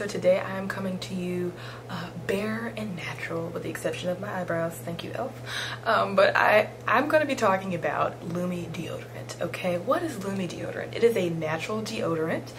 So today I am coming to you bare and natural, with the exception of my eyebrows. Thank you, Elf. But I'm going to be talking about Lume deodorant. Okay, what is Lume deodorant? It is a natural deodorant.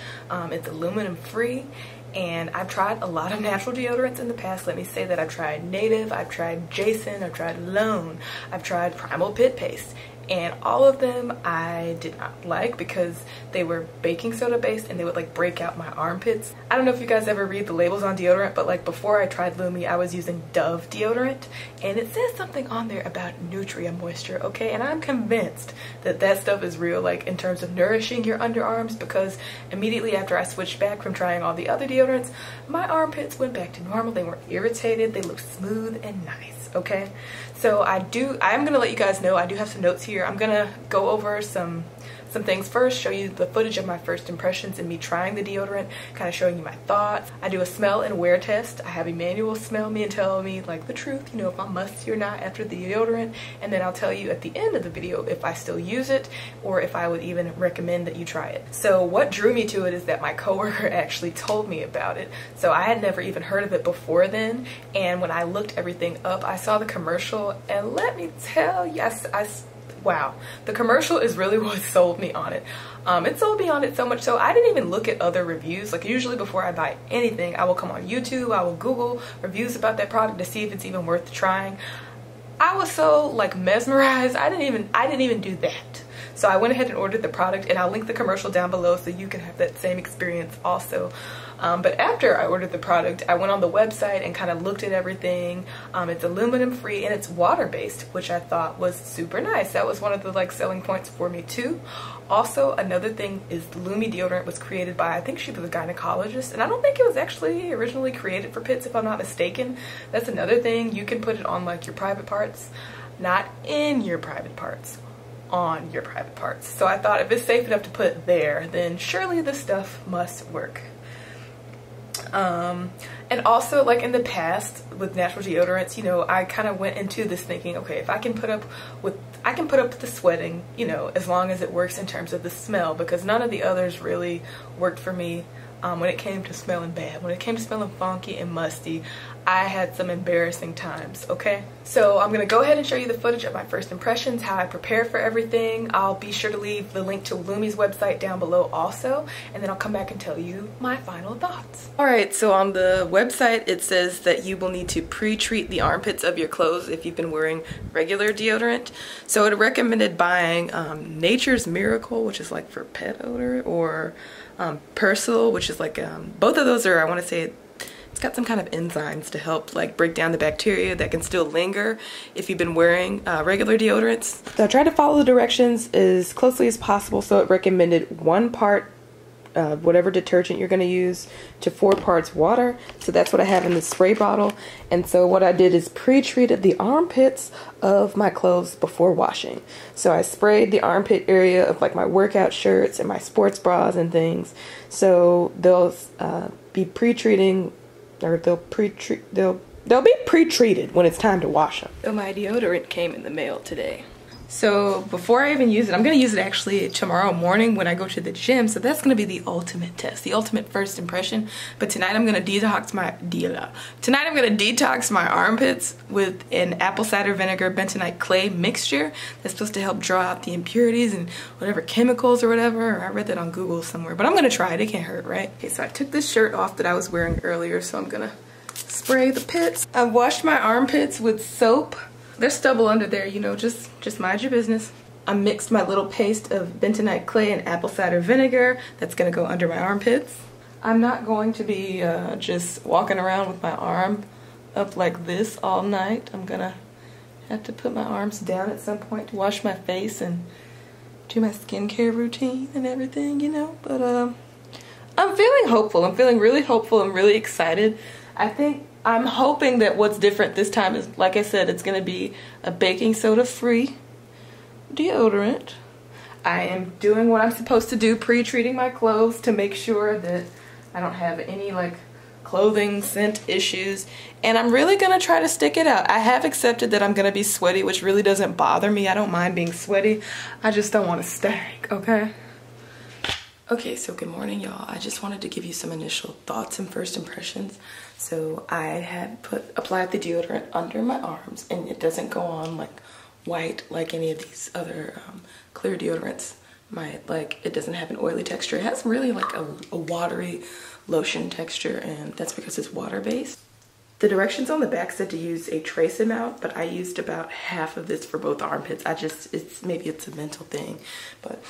It's aluminum free. And I've tried a lot of natural deodorants in the past. Let me say that I've tried Native, I've tried Jason, I've tried Lume, I've tried Primal Pit Paste. And all of them I did not like because they were baking soda based and they would like break out my armpits. I don't know if you guys ever read the labels on deodorant, but like before I tried Lume, I was using Dove deodorant and it says something on there about nutria moisture, okay? And I'm convinced that that stuff is real, like in terms of nourishing your underarms, because immediately after I switched back from trying all the other deodorants, my armpits went back to normal. They weren't irritated, they looked smooth and nice, okay? So I'm gonna let you guys know I do have some notes here. I'm gonna go over some things first, show you the footage of my first impressions and me trying the deodorant, kind of showing you my thoughts. I do a smell and wear test. I have Emmanuel smell me and tell me like the truth, you know, if I'm musty or not after the deodorant, and then I'll tell you at the end of the video if I still use it or if I would even recommend that you try it. So what drew me to it is that my coworker actually told me about it. So I had never even heard of it before then, and when I looked everything up, I saw the commercial, and let me tell you, wow, the commercial is really what sold me on it. It sold me on it so much so I didn't even look at other reviews. Like usually before I buy anything, I will come on YouTube, I will Google reviews about that product to see if it's even worth trying. I was so like mesmerized, I didn't even do that. So I went ahead and ordered the product, and I'll link the commercial down below so you can have that same experience also. But after I ordered the product, I went on the website and kind of looked at everything. It's aluminum free and it's water based, which I thought was super nice. That was one of the like selling points for me too. Also, another thing is Lume deodorant was created by, I think she was a gynecologist, and I don't think it was actually originally created for pits, if I'm not mistaken. That's another thing. You can put it on like your private parts, not in your private parts, on your private parts. So I thought if it's safe enough to put there, then surely the stuff must work. And also, like in the past with natural deodorants, you know, I kind of went into this thinking, okay, if I can put up with the sweating, you know, as long as it works in terms of the smell, because none of the others really worked for me. When it came to smelling bad, when it came to smelling funky and musty, I had some embarrassing times, okay? So I'm gonna go ahead and show you the footage of my first impressions, how I prepare for everything. I'll be sure to leave the link to Lume's website down below also, and then I'll come back and tell you my final thoughts. Alright, so on the website it says that you will need to pre-treat the armpits of your clothes if you've been wearing regular deodorant. So it recommended buying Nature's Miracle, which is like for pet odor, or Persil, which is like, both of those are, I want to say, it's got some kind of enzymes to help like break down the bacteria that can still linger if you've been wearing regular deodorants. So I tried to follow the directions as closely as possible. So it recommended 1 part whatever detergent you're going to use to 4 parts water. So that's what I have in the spray bottle. And so what I did is pre-treated the armpits of my clothes before washing. So I sprayed the armpit area of like my workout shirts and my sports bras and things. So they'll be pre-treating, or they'll be pre-treated when it's time to wash them. So my deodorant came in the mail today. So before I even use it, I'm going to use it actually tomorrow morning when I go to the gym. So that's going to be the ultimate test, the ultimate first impression. But tonight I'm going to detox my armpits with an apple cider vinegar bentonite clay mixture that's supposed to help draw out the impurities and whatever chemicals or whatever. I read that on Google somewhere, but I'm going to try it. It can't hurt, right? Okay, so I took this shirt off that I was wearing earlier, so I'm going to spray the pits. I've washed my armpits with soap. There's stubble under there, you know, just mind your business. I mixed my little paste of bentonite clay and apple cider vinegar. That's gonna go under my armpits. I'm not going to be just walking around with my arm up like this all night. I'm gonna have to put my arms down at some point to wash my face and do my skincare routine and everything, you know. But I'm feeling hopeful. I'm feeling really hopeful. I'm really excited. I'm hoping that what's different this time is, like I said, it's going to be a baking soda free deodorant. I am doing what I'm supposed to do, pre-treating my clothes to make sure that I don't have any like clothing scent issues, and I'm really going to try to stick it out. I have accepted that I'm going to be sweaty, which really doesn't bother me. I don't mind being sweaty. I just don't want to stank, okay? Okay, so good morning, y'all. I just wanted to give you some initial thoughts and first impressions. So I had applied the deodorant under my arms, and it doesn't go on like white like any of these other clear deodorants might. Like, it doesn't have an oily texture. It has really like a watery lotion texture, and that's because it's water-based. The directions on the back said to use a trace amount, but I used about half of this for both armpits. Maybe it's a mental thing, but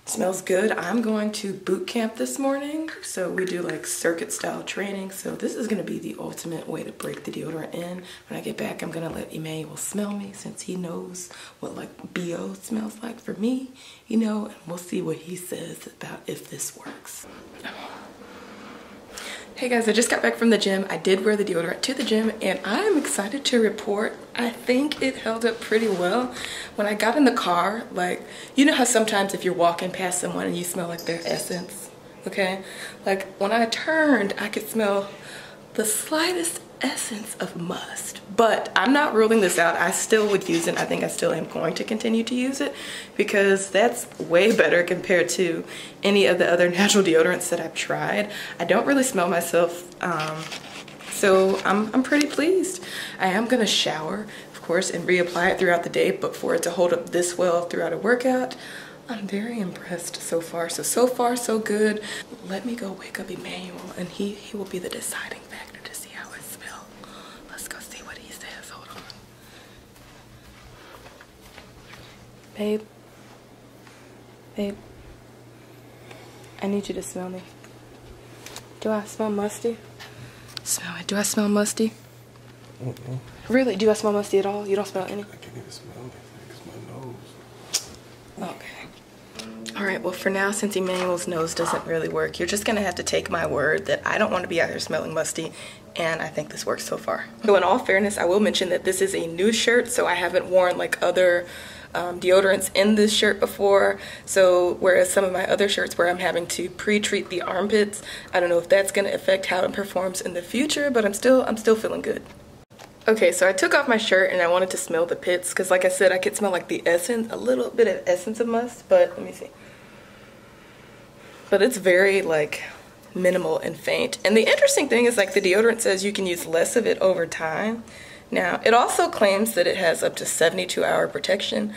smells good. I'm going to boot camp this morning. So we do like circuit style training. So this is gonna be the ultimate way to break the deodorant in. When I get back, I'm gonna let Emmanuel smell me since he knows what like BO smells like for me, you know, and we'll see what he says about if this works. Hey guys, I just got back from the gym. I did wear the deodorant to the gym, and I'm excited to report I think it held up pretty well. When I got in the car, like, you know how sometimes if you're walking past someone and you smell like their essence, okay? Like, when I turned, I could smell the slightest essence of must. But I'm not ruling this out. I still would use it. I think I still am going to continue to use it because that's way better compared to any of the other natural deodorants that I've tried. I don't really smell myself, so I'm pretty pleased. I am gonna shower, of course, and reapply it throughout the day, but for it to hold up this well throughout a workout, I'm very impressed so far. So far, so good. Let me go wake up Emmanuel, and he will be the deciding factor to see how I smell. Let's go see what he says. Hold on. Babe. Babe. I need you to smell me. Do I smell musty? Smell it. Do I smell musty? Mm-mm. Really? Do I smell musty at all? You don't smell any? I can't even smell anything. It's my nose. Okay. All right, well, for now, since Emmanuel's nose doesn't really work, you're just gonna have to take my word that I don't want to be out here smelling musty, and I think this works so far. So in all fairness, I will mention that this is a new shirt, so I haven't worn like other deodorants in this shirt before. So whereas some of my other shirts where I'm having to pre-treat the armpits, I don't know if that's gonna affect how it performs in the future, but I'm still feeling good. Okay, so I took off my shirt and I wanted to smell the pits because, like I said, I could smell like the essence, a little bit of essence of must, but let me see. But it's very like minimal and faint. And the interesting thing is, like, the deodorant says you can use less of it over time. Now, it also claims that it has up to 72-hour protection.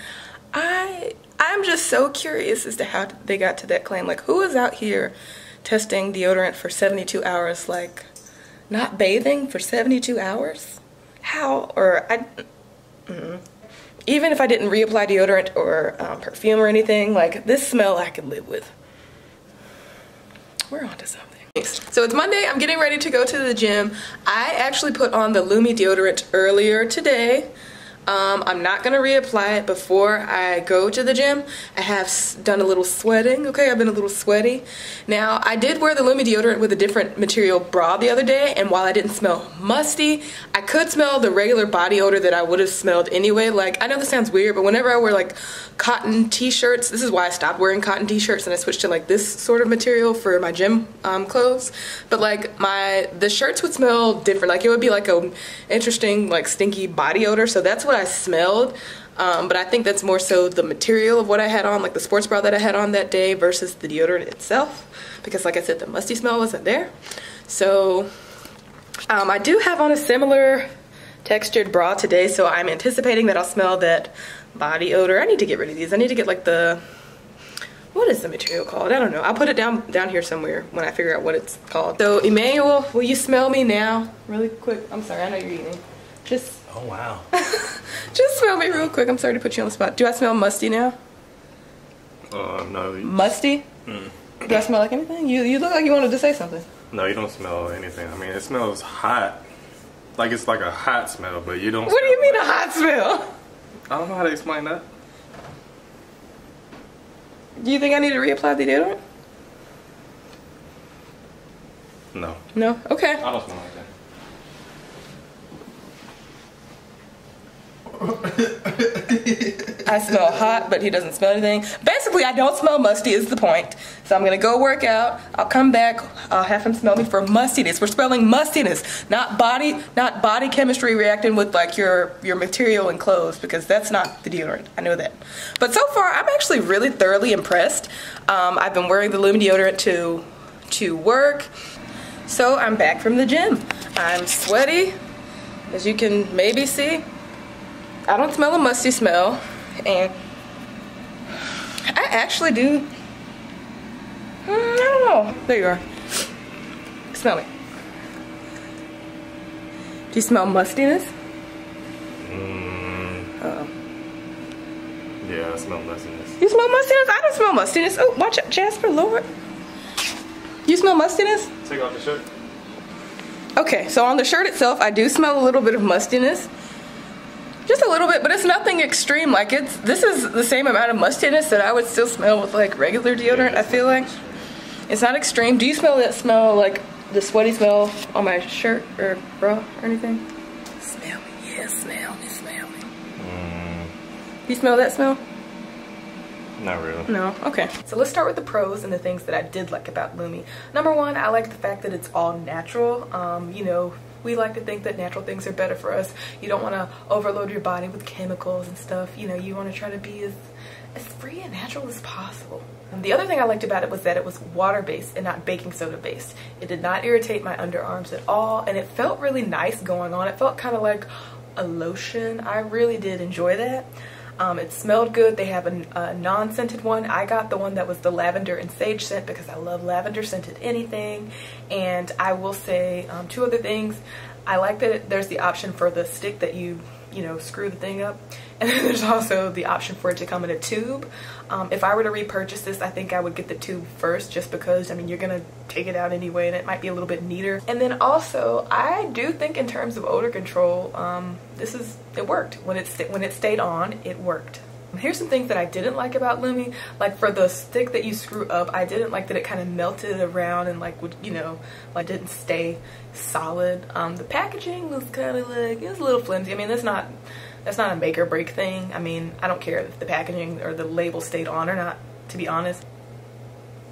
I'm just so curious as to how they got to that claim. Like, who is out here testing deodorant for 72 hours, like, not bathing for 72 hours? How? Or even if I didn't reapply deodorant or perfume or anything, like, this smell I could live with. We're on to something. So it's Monday, I'm getting ready to go to the gym. I actually put on the Lume deodorant earlier today. I'm not gonna reapply it before I go to the gym. I have done a little sweating, okay? I've been a little sweaty. Now, I did wear the Lume deodorant with a different material bra the other day, and while I didn't smell musty, I could smell the regular body odor that I would have smelled anyway. Like, I know this sounds weird, but whenever I wear like cotton t-shirts, this is why I stopped wearing cotton t-shirts and I switched to like this sort of material for my gym clothes. But like the shirts would smell different. Like, it would be like a interesting like stinky body odor, so that's what I smelled. But I think that's more so the material of what I had on, like the sports bra that I had on that day versus the deodorant itself, because like I said, the musty smell wasn't there. So I do have on a similar textured bra today, so I'm anticipating that I'll smell that body odor. I need to get rid of these. I need to get like the, what is the material called? I don't know. I'll put it down here somewhere when I figure out what it's called. So Emmanuel, will you smell me now really quick? I'm sorry, I know you're eating. Just, Oh, wow. just smell me real quick. I'm sorry to put you on the spot. Do I smell musty now? No. Musty? Do I smell like anything? You look like you wanted to say something. No, you don't smell anything. I mean, it smells hot. Like, it's like a hot smell, but you don't What do you mean a hot smell? I don't know how to explain that. Do you think I need to reapply the deodorant? No. No? Okay. I don't smell like that. I smell hot, but he doesn't smell anything. Basically, I don't smell musty is the point. So I'm gonna go work out. I'll come back. I'll have him smell me for mustiness. We're smelling mustiness, not body chemistry reacting with like your material and clothes, because that's not the deodorant. I know that. But so far, I'm actually really thoroughly impressed. I've been wearing the Lume deodorant to work. So I'm back from the gym. I'm sweaty, as you can maybe see. I don't smell a musty smell, and I actually do. I don't know. There you are. Smell it. Do you smell mustiness? Uh-oh. Yeah, I smell mustiness. You smell mustiness? I don't smell mustiness. Oh, watch out, Jasper, Lord. You smell mustiness? Take off the shirt. Okay, so on the shirt itself, I do smell a little bit of mustiness. Just a little bit, but it's nothing extreme. Like this is the same amount of mustiness that I would still smell with like regular deodorant, I feel like. It's not extreme. Do you smell that smell, like the sweaty smell on my shirt or bra or anything? Smell me, yeah, smell me, smell me. You smell that smell? Not really. No? Okay. So let's start with the pros and the things that I did like about Lume. Number one, I like the fact that it's all natural. You know, we like to think that natural things are better for us. You don't want to overload your body with chemicals and stuff. You know, you want to try to be as free and natural as possible. And the other thing I liked about it was that it was water-based and not baking soda-based. It did not irritate my underarms at all, and it felt really nice going on. It felt kind of like a lotion. I really did enjoy that. It smelled good. They have a non-scented one. I got the one that was the lavender and sage scent because I love lavender scented anything. And I will say two other things. I like that there's the option for the stick that you know, screw the thing up. And then there's also the option for it to come in a tube. If I were to repurchase this, I think I would get the tube first, just because, I mean, you're gonna take it out anyway and it might be a little bit neater. And then also, I do think in terms of odor control, it worked. When it stayed on, it worked. Here's some things that I didn't like about Lume. Like for the stick that you screw up, I didn't like that it kind of melted around and like would, you know, like didn't stay solid. The packaging was kind of like, it was a little flimsy. I mean, that's not a make or break thing. I mean, I don't care if the packaging or the label stayed on or not, to be honest.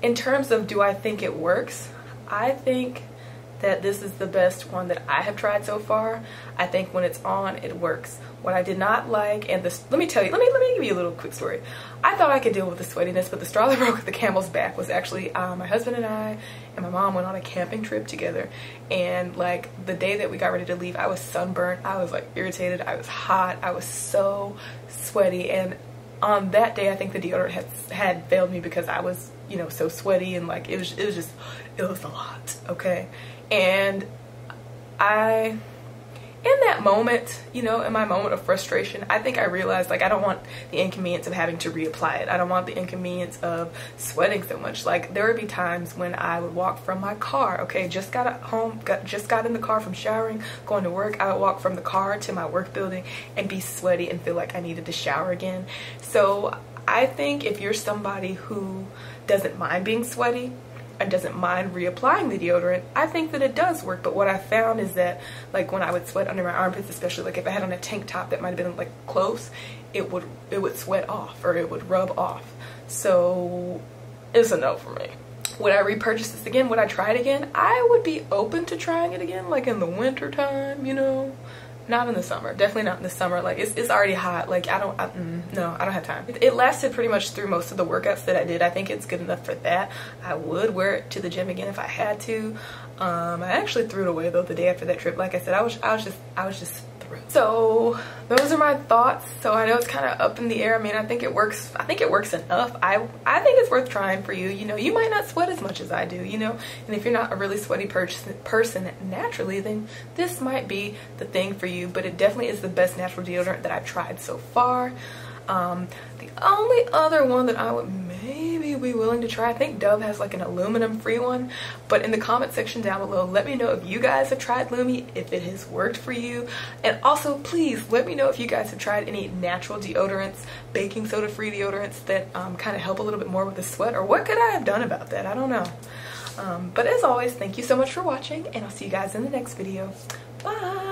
In terms of do I think it works, I think that this is the best one that I have tried so far. I think when it's on, it works. What I did not like, and this, let me tell you, let me give you a little quick story. I thought I could deal with the sweatiness, but the straw that broke the camel's back was actually my husband and I and my mom went on a camping trip together, and like the day that we got ready to leave, I was sunburnt, I was like irritated, I was hot, I was so sweaty, and on that day I think the deodorant had failed me because I was, you know, so sweaty, and like it was a lot, okay? And in that moment, you know, in my moment of frustration, I think I realized, like, I don't want the inconvenience of having to reapply it. I don't want the inconvenience of sweating so much. Like, there would be times when I would walk from my car, okay, just got in the car from showering, going to work. I would walk from the car to my work building and be sweaty and feel like I needed to shower again. So I think if you're somebody who doesn't mind being sweaty and doesn't mind reapplying the deodorant, I think that it does work. But what I found is that, like, when I would sweat under my armpits, especially like if I had on a tank top that might have been like close, it would sweat off or it would rub off. So it's a no for me. Would I repurchase this again? Would I try it again? I would be open to trying it again, like in the winter time, you know. Not in the summer. Definitely not in the summer. Like, it's already hot. Like, no, I don't have time. It lasted pretty much through most of the workouts that I did. I think it's good enough for that. I would wear it to the gym again if I had to. I actually threw it away though the day after that trip. Like I said, I was just through. So those are my thoughts. So I know it's kind of up in the air. I mean, I think it works. I think it works enough. I think it's worth trying for you. You know, you might not sweat as much as I do, you know, and if you're not a really sweaty person naturally, then this might be the thing for you. But it definitely is the best natural deodorant that I've tried so far. The only other one that I would maybe be willing to try, I think Dove has like an aluminum free one, but in the comment section down below, let me know if you guys have tried Lume, if it has worked for you, and also please let me know if you guys have tried any natural deodorants, baking soda free deodorants that kind of help a little bit more with the sweat, or what could I have done about that? I don't know. But as always, thank you so much for watching, and I'll see you guys in the next video. Bye!